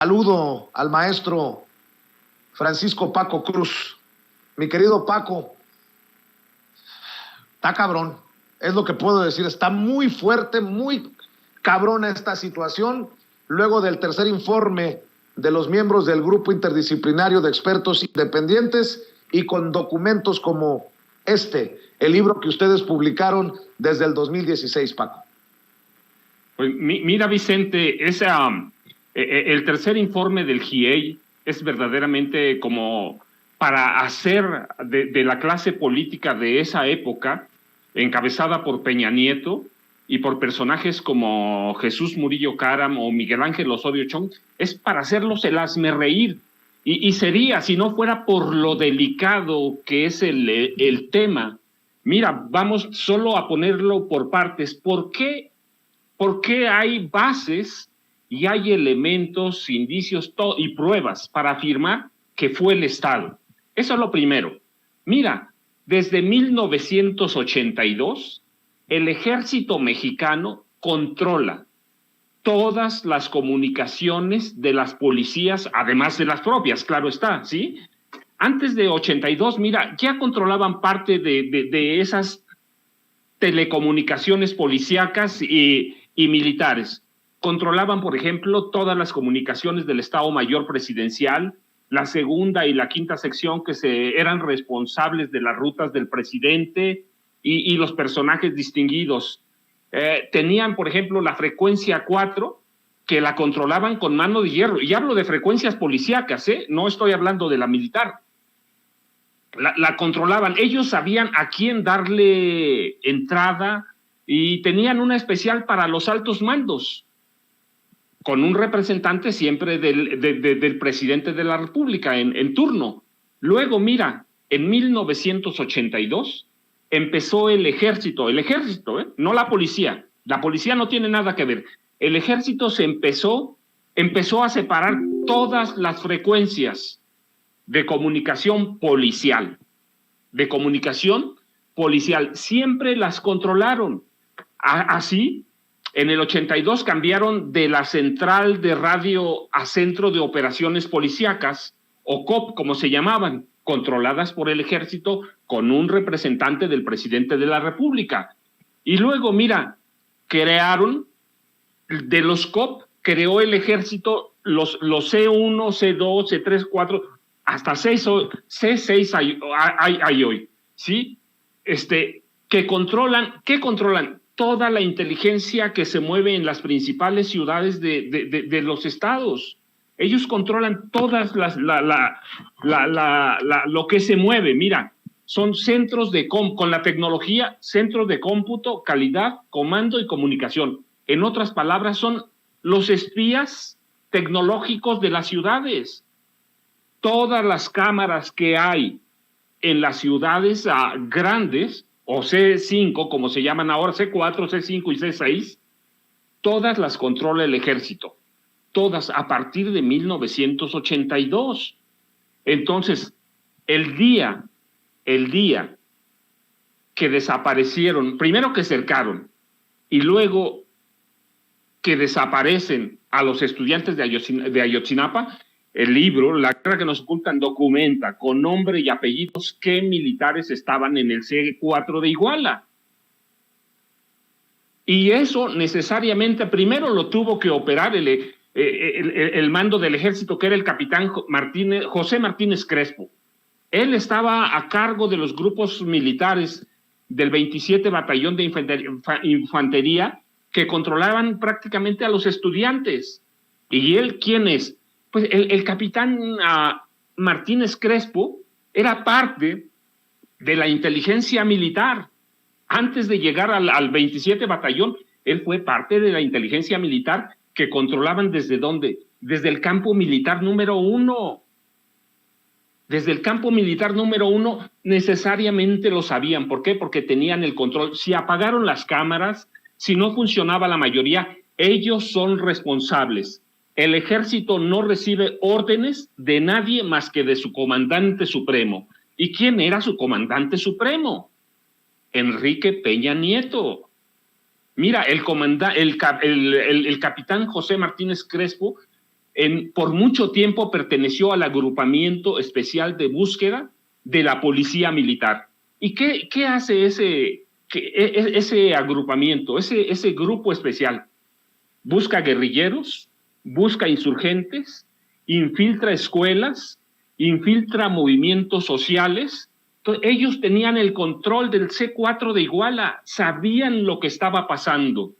Saludo al maestro Francisco Paco Cruz. Mi querido Paco, está cabrón, es lo que puedo decir, está muy fuerte, muy cabrona esta situación, luego del tercer informe de los miembros del grupo interdisciplinario de expertos independientes y con documentos como el libro que ustedes publicaron desde el 2016, Paco. Pues mira, Vicente, el tercer informe del GIEI es verdaderamente como para hacer de la clase política de esa época, encabezada por Peña Nieto y por personajes como Jesús Murillo Caram o Miguel Ángel Osorio Chong, es para hacerlos el hazmerreír. Y sería, si no fuera por lo delicado que es el tema. Mira, vamos solo a ponerlo por partes. ¿Por qué hay bases y hay elementos, indicios y pruebas para afirmar que fue el Estado? Eso es lo primero. Mira, desde 1982, el ejército mexicano controla todas las comunicaciones de las policías, además de las propias, claro está, ¿sí? Antes de 82, mira, ya controlaban parte de esas telecomunicaciones policíacas y militares. Controlaban, por ejemplo, todas las comunicaciones del Estado Mayor Presidencial, la segunda y la quinta sección que eran responsables de las rutas del presidente y los personajes distinguidos. Tenían, por ejemplo, la frecuencia 4, que la controlaban con mano de hierro. Y hablo de frecuencias policíacas, no estoy hablando de la militar. La controlaban. Ellos sabían a quién darle entrada y tenían una especial para los altos mandos, con un representante siempre del presidente de la República en turno. Luego, mira, en 1982 empezó el ejército, no la policía. La policía no tiene nada que ver. El ejército empezó a separar todas las frecuencias de comunicación policial. Siempre las controlaron. Así, en el 82 cambiaron de la central de radio a Centro de Operaciones Policíacas, o COP, como se llamaban, controladas por el ejército con un representante del presidente de la República. Y luego, mira, crearon, de los COP, creó el ejército los C1, C2, C3, 4, hasta C6 hay hoy, ¿sí? ¿Qué controlan? Toda la inteligencia que se mueve en las principales ciudades de los estados. Ellos controlan todas lo que se mueve. Mira, son centros con la tecnología, centros de cómputo, calidad, comando y comunicación. En otras palabras, son los espías tecnológicos de las ciudades. Todas las cámaras que hay en las ciudades grandes, o C5, como se llaman ahora, C4, C5 y C6, todas las controla el ejército. Todas a partir de 1982. Entonces, el día que desaparecieron, primero que cercaron y luego que desaparecen a los estudiantes de Ayotzinapa, el libro, La guerra que nos ocultan, documenta con nombre y apellidos qué militares estaban en el C4 de Iguala. Y eso necesariamente primero lo tuvo que operar el mando del ejército, que era el capitán José Martínez Crespo. Él estaba a cargo de los grupos militares del 27 Batallón de Infantería que controlaban prácticamente a los estudiantes. ¿Y él quién es? Pues el capitán Martínez Crespo era parte de la inteligencia militar. Antes de llegar al 27 Batallón, él fue parte de la inteligencia militar que controlaban ¿desde dónde? Desde el campo militar número 1. Desde el campo militar número 1 necesariamente lo sabían. ¿Por qué? Porque tenían el control. Si apagaron las cámaras, si no funcionaba la mayoría, ellos son responsables. El ejército no recibe órdenes de nadie más que de su comandante supremo. ¿Y quién era su comandante supremo? Enrique Peña Nieto. Mira, el capitán José Martínez Crespo por mucho tiempo perteneció al agrupamiento especial de búsqueda de la policía militar. ¿Y qué hace ese agrupamiento, ese grupo especial? Busca guerrilleros, busca insurgentes, infiltra escuelas, infiltra movimientos sociales. Entonces, ellos tenían el control del C4 de Iguala, sabían lo que estaba pasando.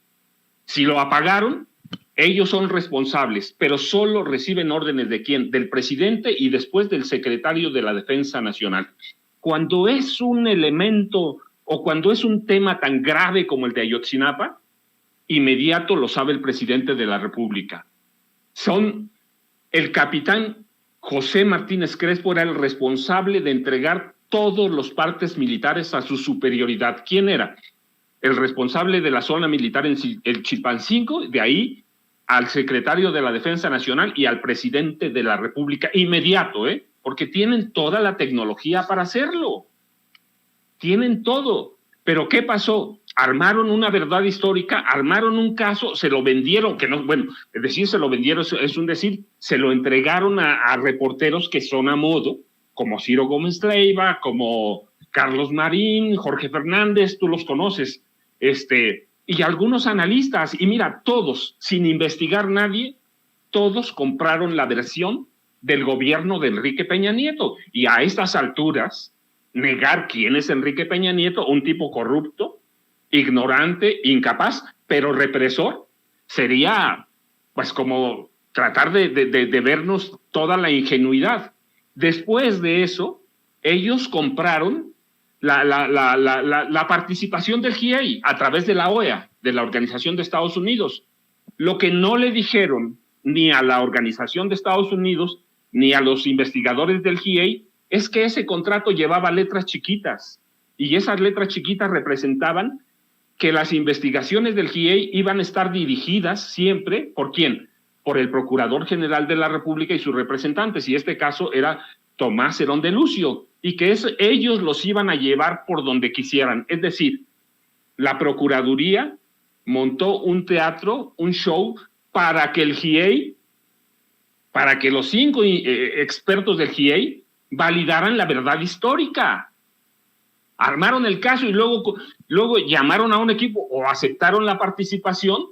Si lo apagaron, ellos son responsables, pero solo reciben órdenes ¿de quién? Del presidente y después del secretario de la Defensa Nacional. Cuando es un elemento o cuando es un tema tan grave como el de Ayotzinapa, inmediato lo sabe el presidente de la República. El capitán José Martínez Crespo era el responsable de entregar todos los partes militares a su superioridad. ¿Quién era? El responsable de la zona militar en el Chilpancingo, de ahí al secretario de la Defensa Nacional y al presidente de la República, inmediato, porque tienen toda la tecnología para hacerlo. Tienen todo. Pero ¿qué pasó? Armaron una verdad histórica, armaron un caso, se lo vendieron, que no, bueno, es decir, se lo vendieron, es un decir, se lo entregaron a reporteros que son a modo, como Ciro Gómez Leiva, como Carlos Marín, Jorge Fernández, tú los conoces, y algunos analistas, y mira, todos, sin investigar nadie, todos compraron la versión del gobierno de Enrique Peña Nieto, y a estas alturas, negar quién es Enrique Peña Nieto, un tipo corrupto, ignorante, incapaz, pero represor, sería pues como tratar de vernos toda la ingenuidad. Después de eso, ellos compraron la participación del GIEI a través de la OEA, de la Organización de Estados Unidos. Lo que no le dijeron ni a la Organización de Estados Unidos ni a los investigadores del GIEI es que ese contrato llevaba letras chiquitas, y esas letras chiquitas representaban que las investigaciones del GIEI iban a estar dirigidas siempre, ¿por quién? Por el Procurador General de la República y sus representantes, y este caso era Tomás Herón de Lucio, y que ellos los iban a llevar por donde quisieran. Es decir, la Procuraduría montó un teatro, un show, para que el GIEI, para que los 5 expertos del GIEI validaran la verdad histórica. Armaron el caso y luego llamaron a un equipo o aceptaron la participación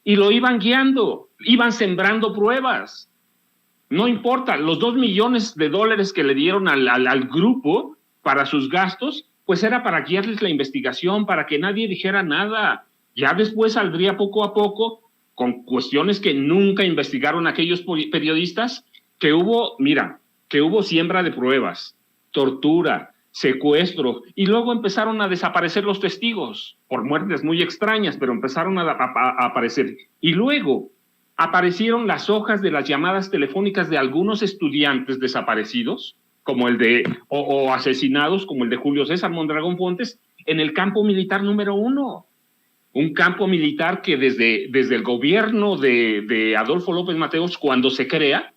y lo iban guiando, iban sembrando pruebas. No importa, los $2 millones que le dieron al grupo para sus gastos, pues era para guiarles la investigación, para que nadie dijera nada. Ya después saldría poco a poco, con cuestiones que nunca investigaron aquellos periodistas, que hubo siembra de pruebas, tortura, secuestro, y luego empezaron a desaparecer los testigos, por muertes muy extrañas, pero empezaron a aparecer. Y luego aparecieron las hojas de las llamadas telefónicas de algunos estudiantes desaparecidos, como o asesinados, como el de Julio César Mondragón Fontes, en el campo militar número 1. Un campo militar que desde el gobierno de Adolfo López Mateos, cuando se crea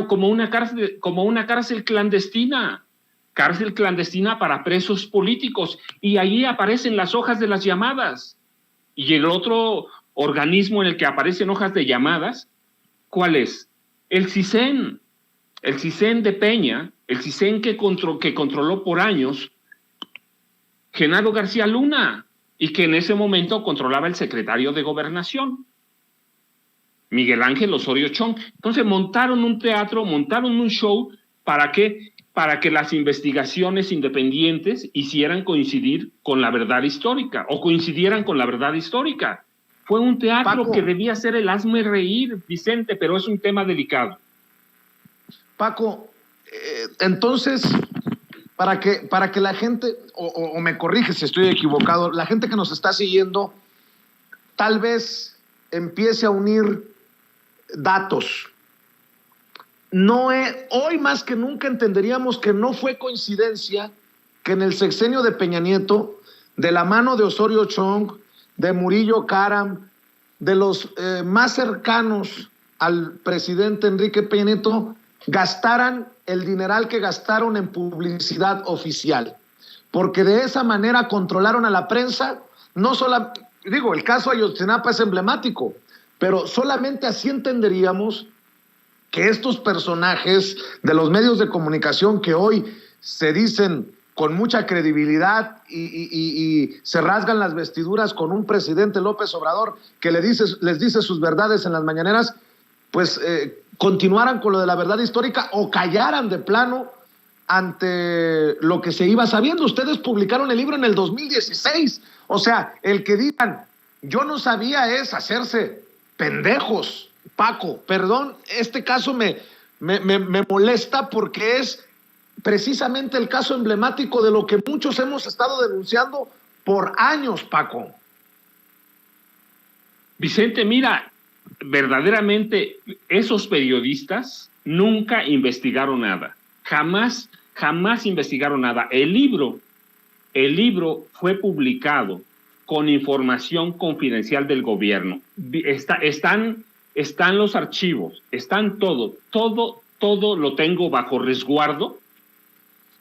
como una cárcel clandestina para presos políticos, y allí aparecen las hojas de las llamadas. Y el otro organismo en el que aparecen hojas de llamadas, ¿cuál es? El CISEN de Peña, el CISEN que controló por años Genaro García Luna, y que en ese momento controlaba el secretario de Gobernación, Miguel Ángel Osorio Chong. Entonces montaron un teatro, montaron un show, ¿para qué? Para que las investigaciones independientes hicieran coincidir con la verdad histórica, o coincidieran con la verdad histórica. Fue un teatro, Paco, que debía ser el hazme reír, Vicente, pero es un tema delicado. Paco, entonces, para que la gente, o me corrige si estoy equivocado, la gente que nos está siguiendo, tal vez empiece a unir datos. Hoy más que nunca entenderíamos que no fue coincidencia que en el sexenio de Peña Nieto, de la mano de Osorio Chong, de Murillo Karam, de los más cercanos al presidente Enrique Peña Nieto, gastaran el dineral que gastaron en publicidad oficial, porque de esa manera controlaron a la prensa. No solo, el caso Ayotzinapa es emblemático, pero solamente así entenderíamos que estos personajes de los medios de comunicación que hoy se dicen con mucha credibilidad y se rasgan las vestiduras con un presidente López Obrador que les dice sus verdades en las mañaneras, pues continuaran con lo de la verdad histórica o callaran de plano ante lo que se iba sabiendo. Ustedes publicaron el libro en el 2016, o sea, el que digan, yo no sabía, es hacerse pendejos. Paco, perdón, este caso me molesta porque es precisamente el caso emblemático de lo que muchos hemos estado denunciando por años, Paco. Vicente, mira, verdaderamente esos periodistas nunca investigaron nada, jamás investigaron nada. El libro fue publicado con información confidencial del gobierno. Están los archivos, están todo lo tengo bajo resguardo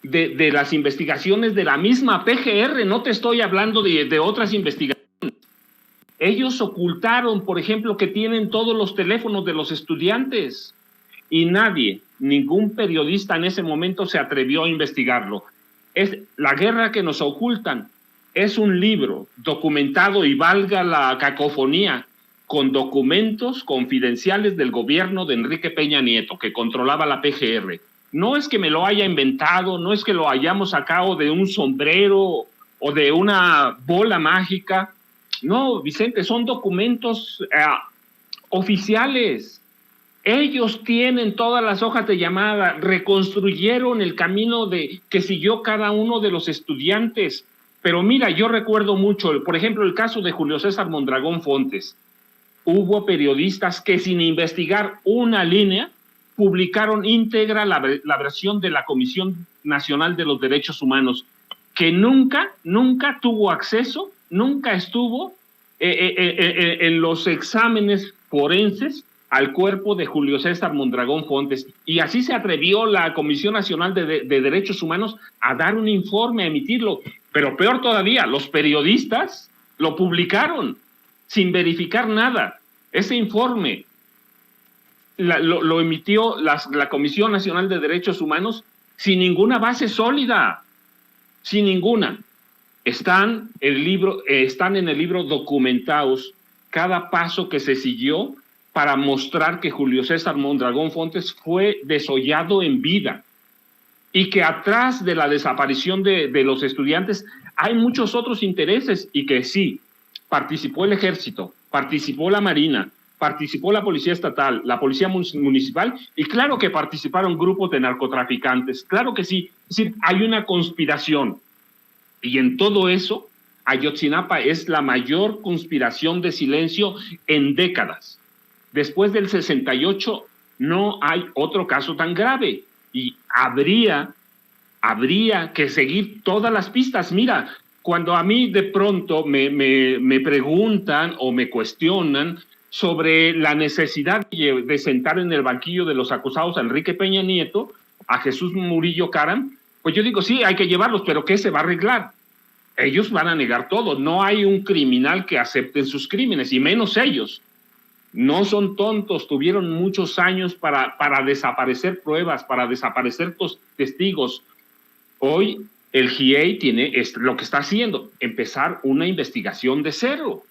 de las investigaciones de la misma PGR, no te estoy hablando de otras investigaciones. Ellos ocultaron, por ejemplo, que tienen todos los teléfonos de los estudiantes y ningún periodista en ese momento se atrevió a investigarlo. Es la guerra que nos ocultan. Es un libro documentado, y valga la cacofonía, con documentos confidenciales del gobierno de Enrique Peña Nieto, que controlaba la PGR. No es que me lo haya inventado, no es que lo hayamos sacado de un sombrero o de una bola mágica. No, Vicente, son documentos oficiales. Ellos tienen todas las hojas de llamada, reconstruyeron el camino que siguió cada uno de los estudiantes. Pero mira, yo recuerdo mucho, por ejemplo, el caso de Julio César Mondragón Fontes. Hubo periodistas que sin investigar una línea publicaron íntegra la versión de la Comisión Nacional de los Derechos Humanos, que nunca tuvo acceso, nunca estuvo en los exámenes forenses al cuerpo de Julio César Mondragón Fontes. Y así se atrevió la Comisión Nacional de Derechos Humanos a dar un informe, a emitirlo. Pero peor todavía, los periodistas lo publicaron sin verificar nada. Ese informe lo emitió la Comisión Nacional de Derechos Humanos sin ninguna base sólida, sin ninguna. Están en el libro documentados cada paso que se siguió para mostrar que Julio César Mondragón Fontes fue desollado en vida y que atrás de la desaparición de los estudiantes hay muchos otros intereses, y que sí, participó el Ejército, participó la Marina, participó la Policía Estatal, la Policía Municipal, y claro que participaron grupos de narcotraficantes, claro que sí. Es decir, hay una conspiración, y en todo eso, Ayotzinapa es la mayor conspiración de silencio en décadas. Después del 68 no hay otro caso tan grave, y habría que seguir todas las pistas. Mira, cuando a mí de pronto me preguntan o me cuestionan sobre la necesidad de sentar en el banquillo de los acusados a Enrique Peña Nieto, a Jesús Murillo Caram, pues yo digo, sí, hay que llevarlos, pero ¿qué se va a arreglar? Ellos van a negar todo. No hay un criminal que acepte sus crímenes, y menos ellos. No son tontos, tuvieron muchos años para desaparecer pruebas, para desaparecer testigos. Hoy el GIEI lo que está haciendo, empezar una investigación de cero.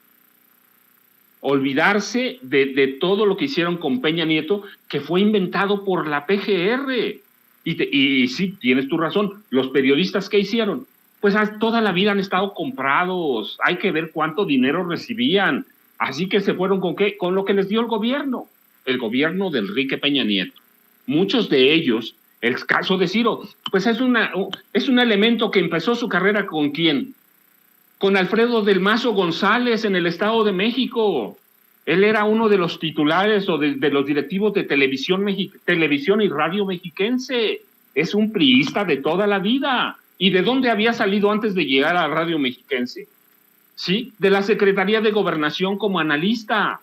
Olvidarse de todo lo que hicieron con Peña Nieto, que fue inventado por la PGR. Y sí, tienes tu razón, los periodistas que hicieron, pues toda la vida han estado comprados, hay que ver cuánto dinero recibían. Así que se fueron ¿con qué? Con lo que les dio el gobierno de Enrique Peña Nieto. Muchos de ellos, el caso de Ciro, pues es un elemento que empezó su carrera ¿con quién? Con Alfredo del Mazo González en el Estado de México. Él era uno de los titulares o de los directivos de televisión y radio mexiquense. Es un priista de toda la vida. ¿Y de dónde había salido antes de llegar a Radio Mexiquense? ¿Sí? De la Secretaría de Gobernación como analista.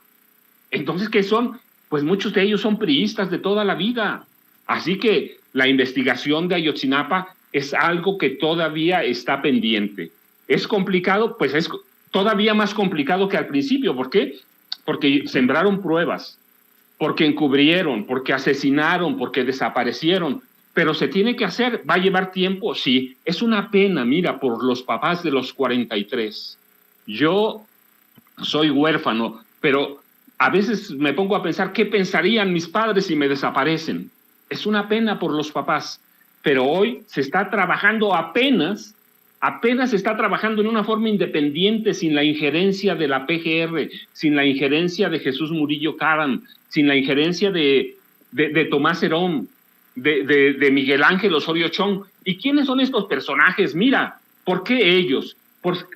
Entonces, ¿qué son? Pues muchos de ellos son priistas de toda la vida. Así que la investigación de Ayotzinapa es algo que todavía está pendiente. ¿Es complicado? Pues es todavía más complicado que al principio. ¿Por qué? porque sembraron pruebas, porque encubrieron, porque asesinaron, porque desaparecieron, pero se tiene que hacer. ¿Va a llevar tiempo? Sí. Es una pena, mira, por los papás de los 43. Yo soy huérfano, pero a veces me pongo a pensar qué pensarían mis padres si me desaparecen. Es una pena por los papás, pero hoy se está trabajando apenas se está trabajando en una forma independiente, sin la injerencia de la PGR, sin la injerencia de Jesús Murillo Caram, sin la injerencia de Tomás Herón, de Miguel Ángel Osorio Chong. ¿Y quiénes son estos personajes? Mira, ¿por qué ellos?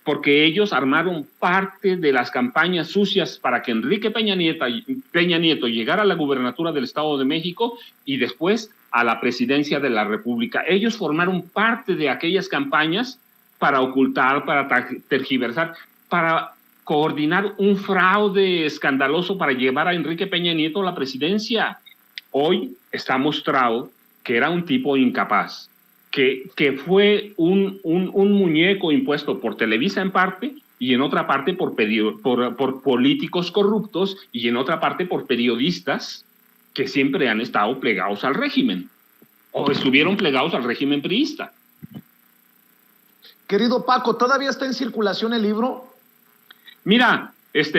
Porque ellos armaron parte de las campañas sucias para que Enrique Peña Nieto llegara a la gubernatura del Estado de México y después a la presidencia de la República. Ellos formaron parte de aquellas campañas para ocultar, para tergiversar, para coordinar un fraude escandaloso para llevar a Enrique Peña Nieto a la presidencia. Hoy está mostrado que era un tipo incapaz, que fue un muñeco impuesto por Televisa en parte, y en otra parte por políticos corruptos, y en otra parte por periodistas que siempre han estado plegados al régimen, o estuvieron plegados al régimen priista. Querido Paco, ¿todavía está en circulación el libro? Mira,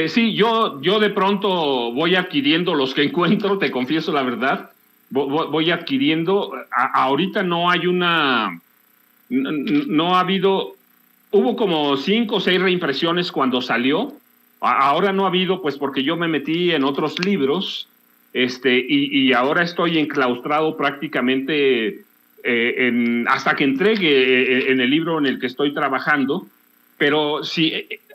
sí, yo de pronto voy adquiriendo los que encuentro, te confieso la verdad, voy adquiriendo. Ahorita no hay no ha habido, hubo como 5 o 6 reimpresiones cuando salió. Ahora no ha habido, pues porque yo me metí en otros libros, y ahora estoy enclaustrado prácticamente hasta que entregue en el libro en el que estoy trabajando. Pero si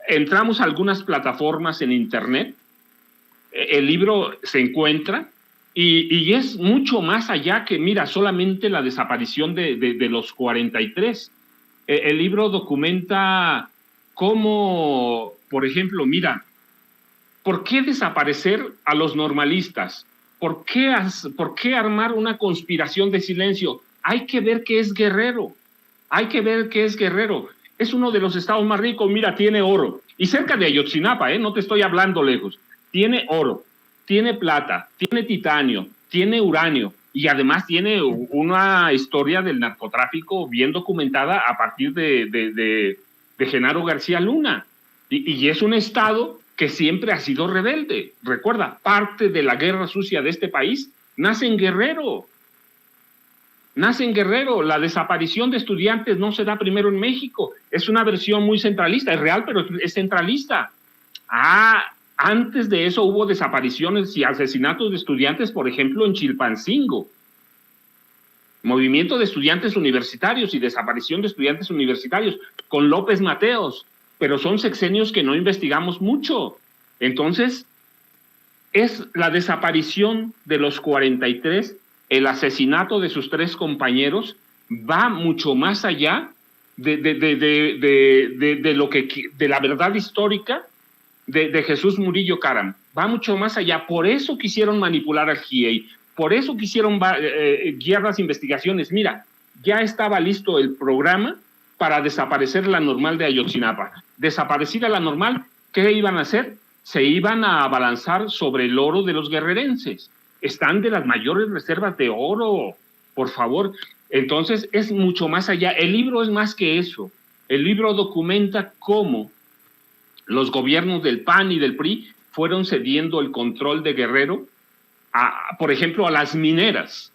entramos a algunas plataformas en internet, el libro se encuentra y es mucho más allá que, mira, solamente la desaparición de los 43. El libro documenta cómo, por ejemplo, mira, ¿por qué desaparecer a los normalistas? ¿Por qué armar una conspiración de silencio? Hay que ver qué es Guerrero. Hay que ver qué es Guerrero. Es uno de los estados más ricos. Mira, tiene oro. Y cerca de Ayotzinapa, no te estoy hablando lejos. Tiene oro, tiene plata, tiene titanio, tiene uranio. Y además tiene una historia del narcotráfico bien documentada a partir de Genaro García Luna. Y es un estado que siempre ha sido rebelde. Recuerda, parte de la guerra sucia de este país nace en Guerrero. Nace en Guerrero. La desaparición de estudiantes no se da primero en México. Es una versión muy centralista. Es real, pero es centralista. Antes de eso hubo desapariciones y asesinatos de estudiantes, por ejemplo, en Chilpancingo. Movimiento de estudiantes universitarios y desaparición de estudiantes universitarios con López Mateos. Pero son sexenios que no investigamos mucho. Entonces, es la desaparición de los 43, el asesinato de sus 3 compañeros, va mucho más allá de la verdad histórica de Jesús Murillo Caram. Va mucho más allá. Por eso quisieron manipular al GIEI, por eso quisieron guiar las investigaciones. Mira, ya estaba listo el programa para desaparecer la Normal de Ayotzinapa. Desaparecida la Normal, ¿qué iban a hacer? Se iban a abalanzar sobre el oro de los guerrerenses. Están de las mayores reservas de oro, por favor. Entonces, es mucho más allá. El libro es más que eso. El libro documenta cómo los gobiernos del PAN y del PRI fueron cediendo el control de Guerrero, por ejemplo, a las mineras.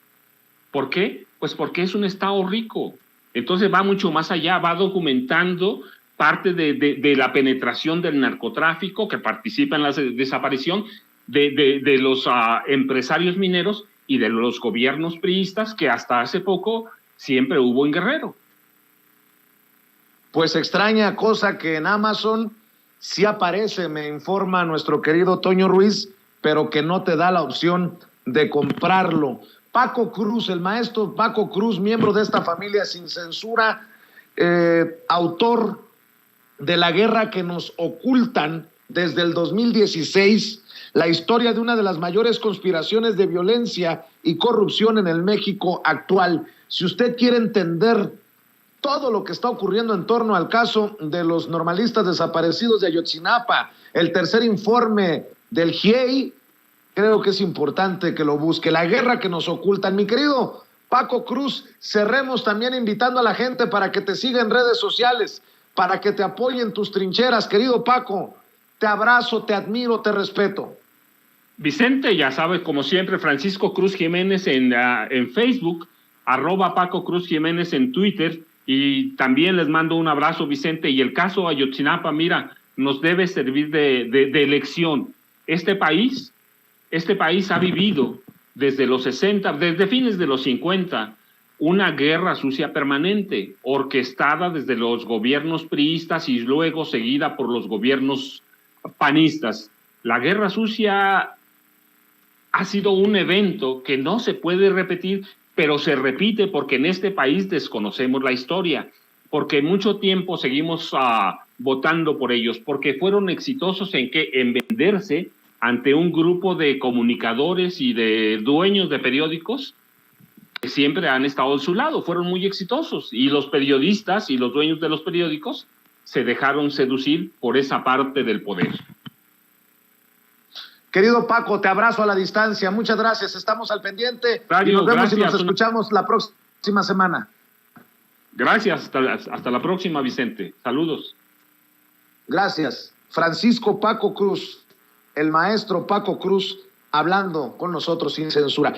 ¿Por qué? Pues porque es un estado rico. Entonces va mucho más allá, va documentando parte de la penetración del narcotráfico que participa en la desaparición de los empresarios mineros y de los gobiernos priistas que hasta hace poco siempre hubo en Guerrero. Pues extraña cosa que en Amazon sí aparece, me informa nuestro querido Toño Ruiz, pero que no te da la opción de comprarlo. Paco Cruz, el maestro Paco Cruz, miembro de esta familia sin censura, autor de La guerra que nos ocultan desde el 2016, la historia de una de las mayores conspiraciones de violencia y corrupción en el México actual. Si usted quiere entender todo lo que está ocurriendo en torno al caso de los normalistas desaparecidos de Ayotzinapa, el tercer informe del GIEI, creo que es importante que lo busque. La guerra que nos ocultan. Mi querido Paco Cruz, cerremos también invitando a la gente para que te siga en redes sociales, para que te apoye en tus trincheras. Querido Paco, te abrazo, te admiro, te respeto. Vicente, ya sabes, como siempre, Francisco Cruz Jiménez en Facebook, @Paco Cruz Jiménez en Twitter, y también les mando un abrazo, Vicente. Y el caso Ayotzinapa, mira, nos debe servir de lección. Este país ha vivido desde los 60, desde fines de los 50, una guerra sucia permanente, orquestada desde los gobiernos priistas y luego seguida por los gobiernos panistas. La guerra sucia ha sido un evento que no se puede repetir, pero se repite porque en este país desconocemos la historia, porque mucho tiempo seguimos votando por ellos, porque fueron exitosos en venderse ante un grupo de comunicadores y de dueños de periódicos que siempre han estado a su lado, fueron muy exitosos, y los periodistas y los dueños de los periódicos se dejaron seducir por esa parte del poder. Querido Paco, te abrazo a la distancia. Muchas gracias. Estamos al pendiente. Radio, y nos vemos gracias. Y nos escuchamos la próxima semana. Gracias. Hasta la próxima, Vicente. Saludos. Gracias. Francisco Paco Cruz, el maestro Paco Cruz, hablando con nosotros sin censura.